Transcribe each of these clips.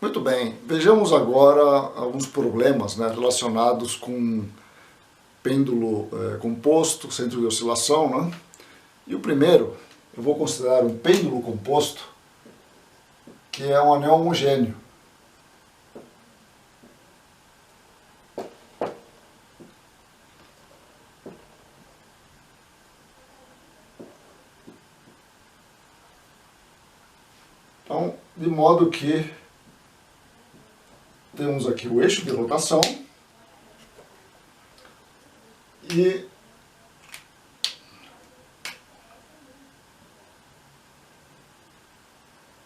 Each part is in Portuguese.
Muito bem, vejamos agora alguns problemas, né, relacionados com pêndulo composto, centro de oscilação, né? E o primeiro, eu vou considerar um pêndulo composto, que é um anel homogêneo. Então, de modo que temos aqui o eixo de rotação e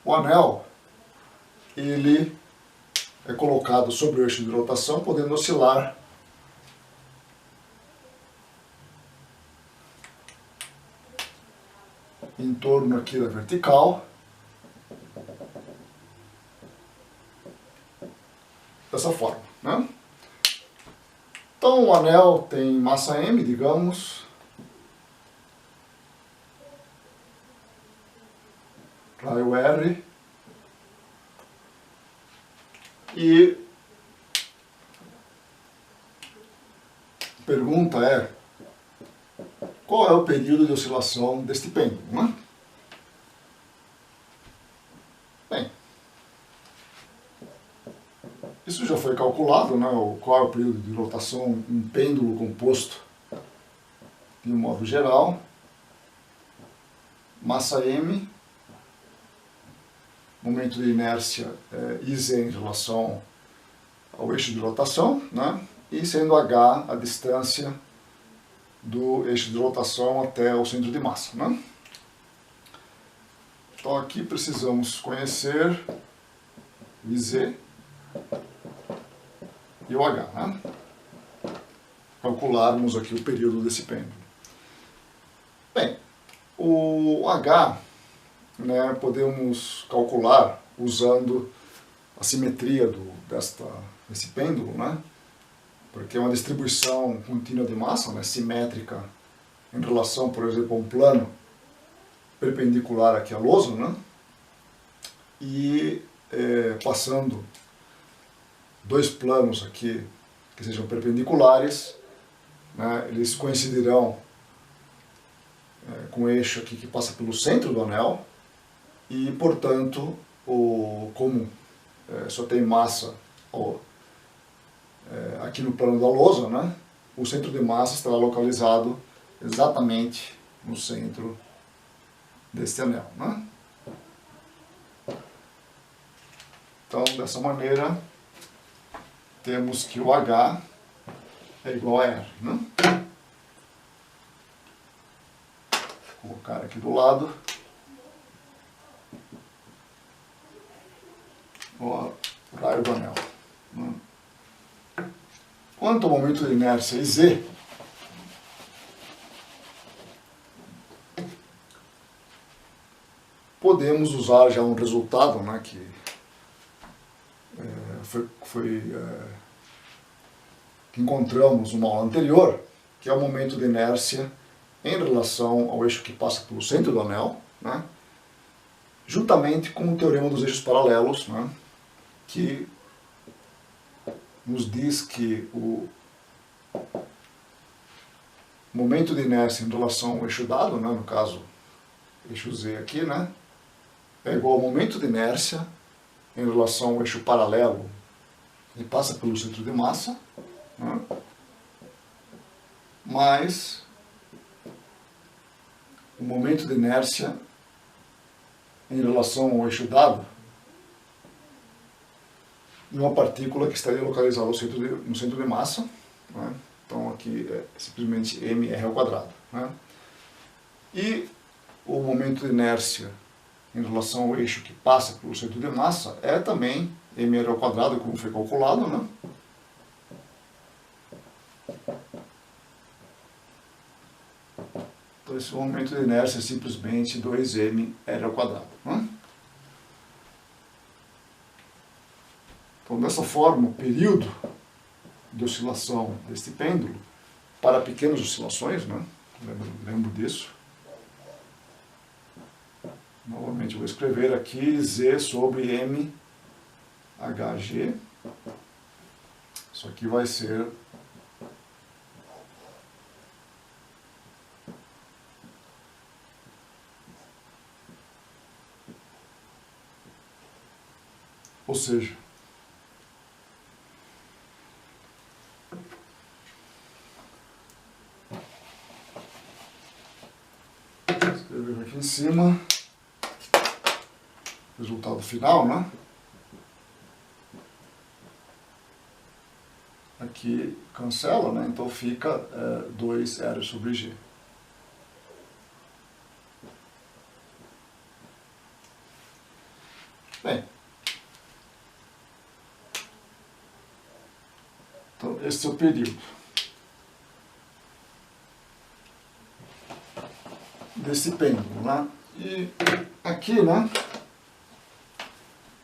o anel, ele é colocado sobre o eixo de rotação, podendo oscilar em torno aqui da vertical, dessa forma, né? Então o anel tem massa M, digamos, raio R, e a pergunta é: qual é o período de oscilação deste pêndulo, né? Bem, isso já foi calculado, né? Qual é o período de rotação em um pêndulo composto de um modo geral. Massa M, momento de inércia IZ em relação ao eixo de rotação, né? E sendo H a distância do eixo de rotação até o centro de massa, né? Então aqui precisamos conhecer o IZ e o H, né? Calcularmos aqui o período desse pêndulo. Bem, o H, né, podemos calcular usando a simetria desse pêndulo, né? Porque é uma distribuição contínua de massa, né, simétrica em relação, por exemplo, a um plano perpendicular aqui à lousa, né? E passando dois planos aqui que sejam perpendiculares, né, eles coincidirão com o eixo aqui que passa pelo centro do anel e, portanto, como só tem massa aqui no plano da lousa, né, o centro de massa estará localizado exatamente no centro deste anel, né? Então, dessa maneira, temos que o H é igual a R, né? Vou colocar aqui do lado o raio do anel, né? Quanto ao momento de inércia Z, podemos usar já um resultado, né, que que encontramos numa aula anterior, que é o momento de inércia em relação ao eixo que passa pelo centro do anel, né, juntamente com o teorema dos eixos paralelos, né, que nos diz que o momento de inércia em relação ao eixo dado, né, no caso, eixo Z aqui, né, é igual ao momento de inércia em relação ao eixo paralelo que passa pelo centro de massa, né, mais o momento de inércia em relação ao eixo dado de uma partícula que estaria localizada no centro de massa, né? Então aqui é simplesmente mr ao quadrado, né? E o momento de inércia em relação ao eixo que passa pelo centro de massa é também mr ao quadrado, como foi calculado, né? Então esse momento de inércia é simplesmente 2mr ao quadrado, né? Então, dessa forma, o período de oscilação deste pêndulo, para pequenas oscilações, né? Lembro disso. Novamente, vou escrever aqui Z sobre M HG, isso aqui vai ser ou seja, escrever aqui em cima, resultado final, né? Aqui cancela, né? Então fica 2R sobre G. Bem, então esse é o período desse pêndulo, né? E aqui, né,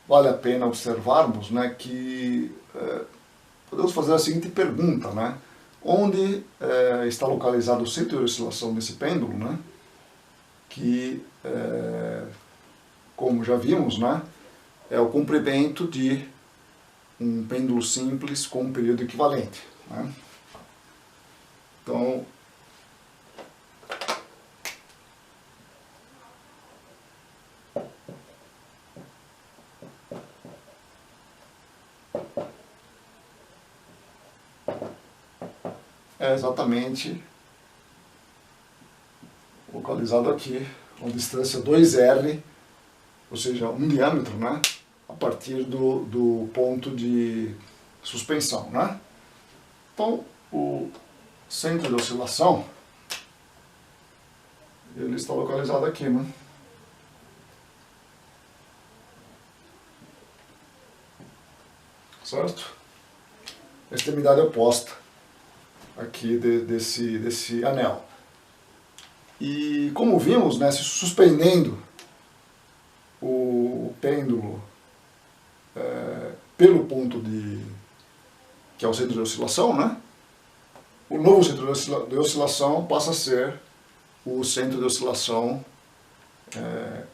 vale a pena observarmos, né, que podemos fazer a seguinte pergunta, né? Onde está localizado o centro de oscilação desse pêndulo, né? Que, como já vimos, né, é o comprimento de um pêndulo simples com um período equivalente, né? Então, é exatamente localizado aqui, uma distância 2R, ou seja, um diâmetro, né, a partir do ponto de suspensão, né? Então, o centro de oscilação, ele está localizado aqui, né? Certo? Extremidade oposta aqui desse anel. E como vimos, né, se suspendendo o pêndulo pelo ponto que é o centro de oscilação, né, o novo centro de oscilação passa a ser o centro de oscilação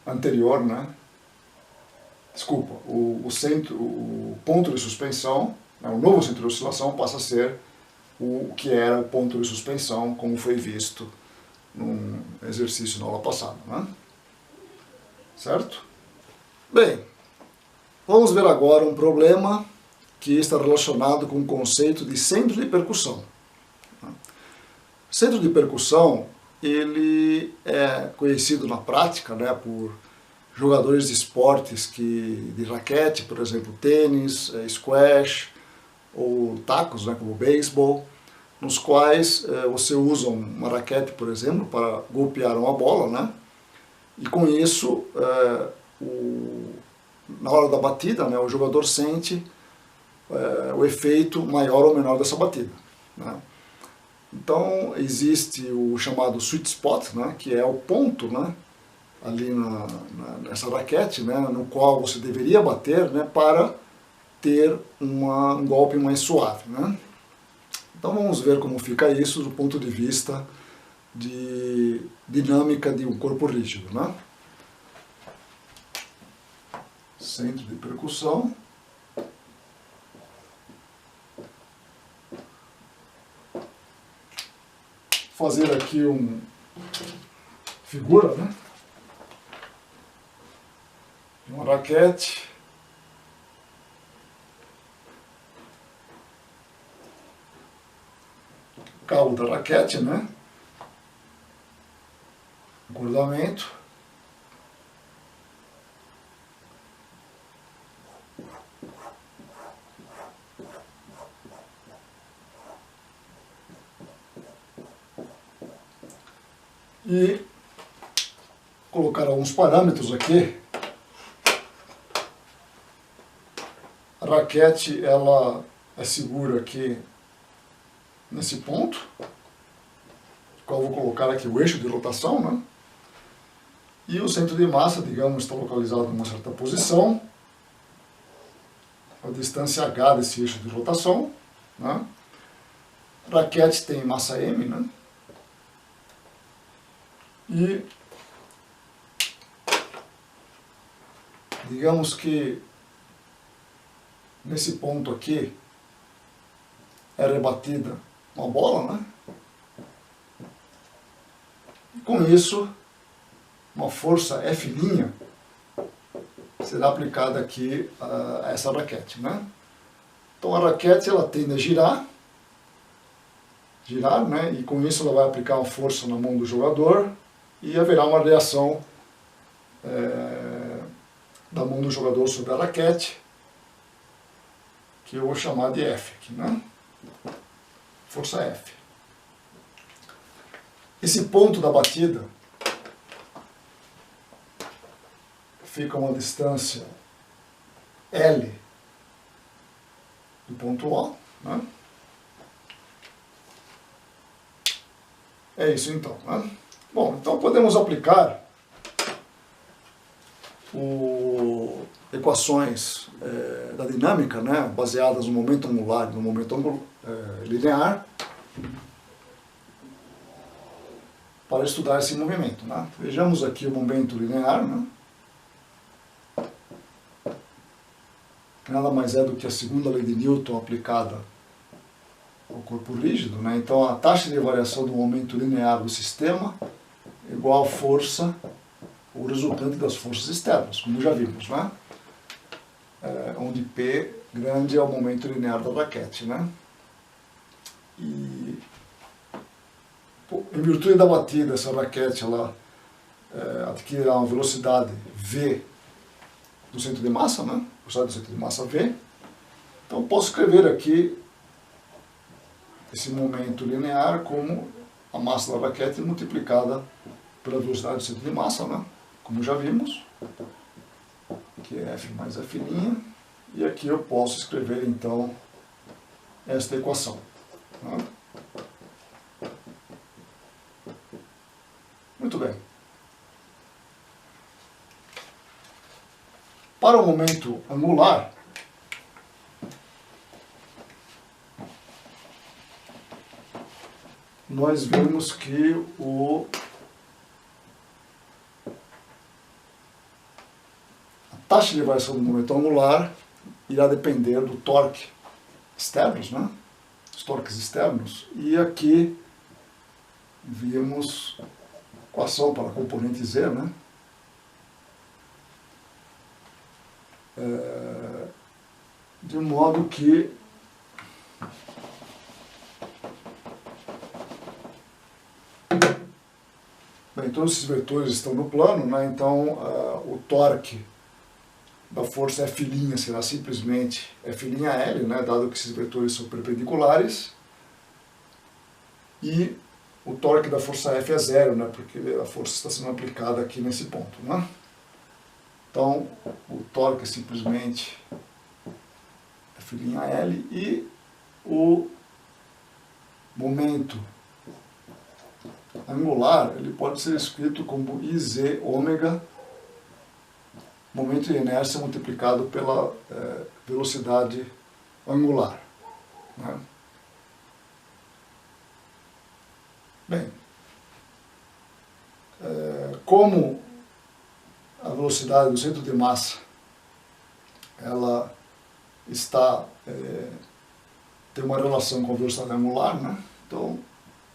anterior, né, desculpa, o ponto de suspensão, né, o novo centro de oscilação passa a ser o que era o ponto de suspensão, como foi visto num exercício na aula passada, né? Certo? Bem, vamos ver agora um problema que está relacionado com o conceito de centro de percussão. Centro de percussão, ele é conhecido na prática, né, por jogadores de esportes de raquete, por exemplo, tênis, squash ou tacos, né, como beisebol, nos quais você usa uma raquete, por exemplo, para golpear uma bola, né? E com isso, na hora da batida, né, o jogador sente o efeito maior ou menor dessa batida, né? Então, existe o chamado sweet spot, né, que é o ponto, né, ali nessa raquete, né, no qual você deveria bater, né, para ter um golpe mais suave, né? Então vamos ver como fica isso do ponto de vista de dinâmica de um corpo rígido, né? Centro de percussão. Fazer aqui uma figura, né? Uma raquete. Cabo da raquete, né? Acordamento. E colocar alguns parâmetros aqui. A raquete, ela é segura aqui nesse ponto, qual eu vou colocar aqui o eixo de rotação, né? E o centro de massa, digamos, está localizado em uma certa posição, a distância H desse eixo de rotação, né? A raquete tem massa M, né? E digamos que nesse ponto aqui, é rebatida uma bola, né? E com isso, uma força F' será aplicada aqui a essa raquete, né? Então a raquete ela tende a girar, né? E com isso ela vai aplicar uma força na mão do jogador e haverá uma reação da mão do jogador sobre a raquete, que eu vou chamar de F aqui, né? Força F. Esse ponto da batida fica a uma distância L do ponto O, né? É isso então, né? Bom, então podemos aplicar equações da dinâmica, né, baseadas no momento angular e no momento linear, para estudar esse movimento, né? Vejamos aqui o momento linear, né? Nada mais é do que a segunda lei de Newton aplicada ao corpo rígido, né? Então a taxa de variação do momento linear do sistema é igual à força, o resultante das forças externas, como já vimos, né? Onde P grande é o momento linear da raquete, né? E em virtude da batida, essa raquete ela adquirirá uma velocidade V do centro de massa, né? Velocidade do centro de massa V. Então posso escrever aqui esse momento linear como a massa da raquete multiplicada pela velocidade do centro de massa, né? Como já vimos, que é F mais F', e aqui eu posso escrever então esta equação, né? Muito bem. Para o momento angular, nós vemos que a taxa de variação do momento angular irá depender do torque externos, né? Os torques externos. E aqui vimos equação para a componente Z, né? De modo que bem, todos esses vetores estão no plano, né? Então o torque da força F' será simplesmente F'L, né? Dado que esses vetores são perpendiculares, e o torque da força F é zero, né? Porque a força está sendo aplicada aqui nesse ponto, né? Então o torque é simplesmente F'L e o momento angular ele pode ser escrito como IZ ômega, momento de inércia multiplicado pela velocidade angular, né? Bem, como a velocidade do centro de massa ela tem uma relação com a velocidade angular, né? Então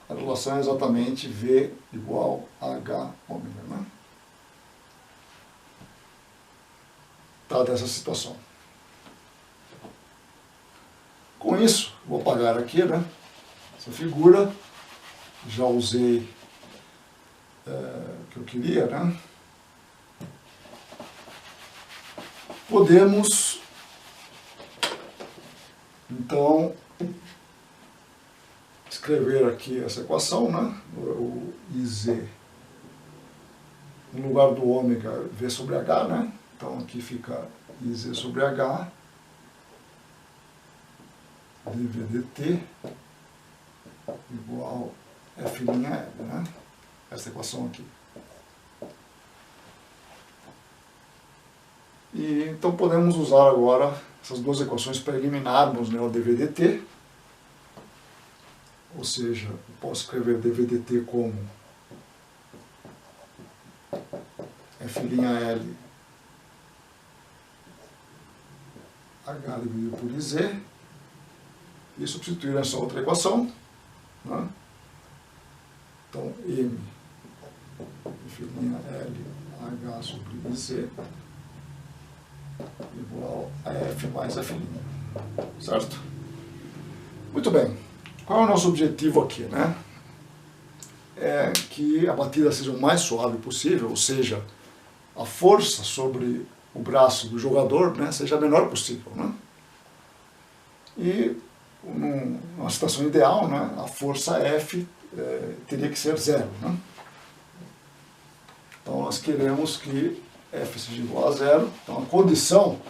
a relação é exatamente V igual a H ômega, né? Dada essa situação. Com isso, vou apagar aqui, né, essa figura. Já usei o que eu queria, né? Podemos, então, escrever aqui essa equação, né? O IZ, no lugar do ômega, V sobre H, né? Então aqui fica IZ sobre H, dV dt, igual F'L, né? Essa equação aqui. E então podemos usar agora essas duas equações para eliminarmos, né, o dV dt. Ou seja, eu posso escrever dV dt como F'L H dividido por IZ, e substituir essa outra equação, né? Então, M filinha LH sobre IZ igual a F mais F', certo? Muito bem. Qual é o nosso objetivo aqui, né? É que a batida seja o mais suave possível, ou seja, a força sobre o braço do jogador, né, seja a menor possível, né? E numa situação ideal, né, a força F teria que ser zero, né? Então nós queremos que F seja igual a zero. Então a condição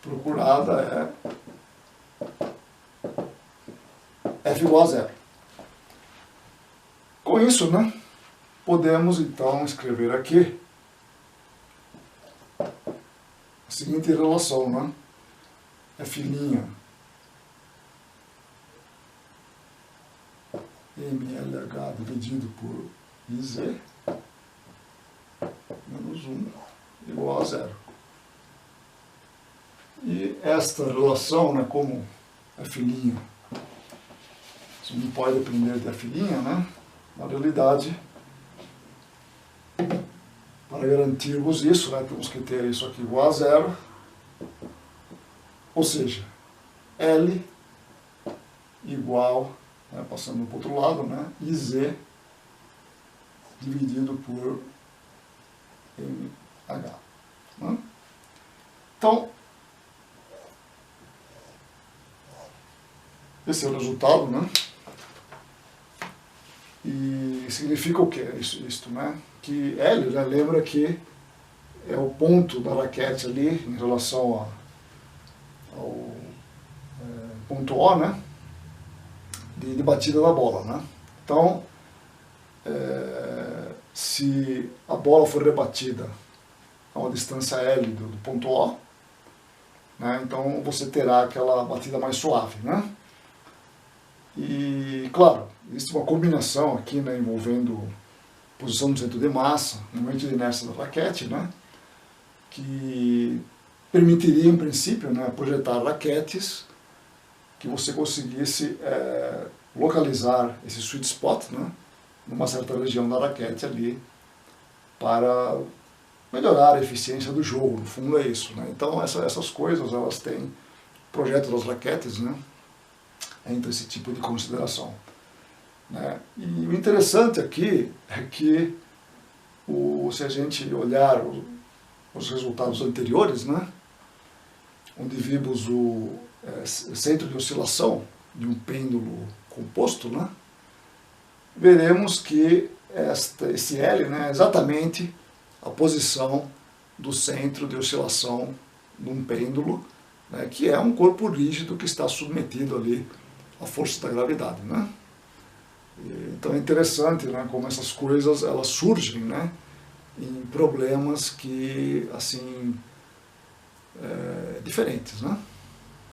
procurada é F igual a zero. Com isso, né, podemos então escrever aqui a seguinte relação, né? F' MLH dividido por IZ menos 1 igual a zero. E esta relação, né, como F' isso não pode depender de F', né? Na realidade, para garantirmos isso, né, temos que ter isso aqui igual a zero, ou seja, L igual, né, passando para o outro lado, né, IZ dividido por MH. Né? Então, esse é o resultado, né? E significa o que isto, né? Que L, né, lembra que é o ponto da raquete ali em relação ao ponto O, né? De batida da bola, né? Então, se a bola for rebatida a uma distância L do ponto O, né, então você terá aquela batida mais suave, né? E, claro, existe uma combinação aqui, né, envolvendo posição do centro de massa, momento de inércia da raquete, né, que permitiria, em princípio, né, projetar raquetes que você conseguisse localizar esse sweet spot, né, numa certa região da raquete ali, para melhorar a eficiência do jogo. No fundo é isso, né? Então essas coisas, elas têm projeto das raquetes, né, entre esse tipo de consideração, né? E o interessante aqui é que se a gente olhar os resultados anteriores, né, onde vimos o centro de oscilação de um pêndulo composto, né, veremos que esse L, né, é exatamente a posição do centro de oscilação de um pêndulo, né, que é um corpo rígido que está submetido ali à força da gravidade, né? Então é interessante, né, como essas coisas elas surgem, né, em problemas que assim diferentes, né?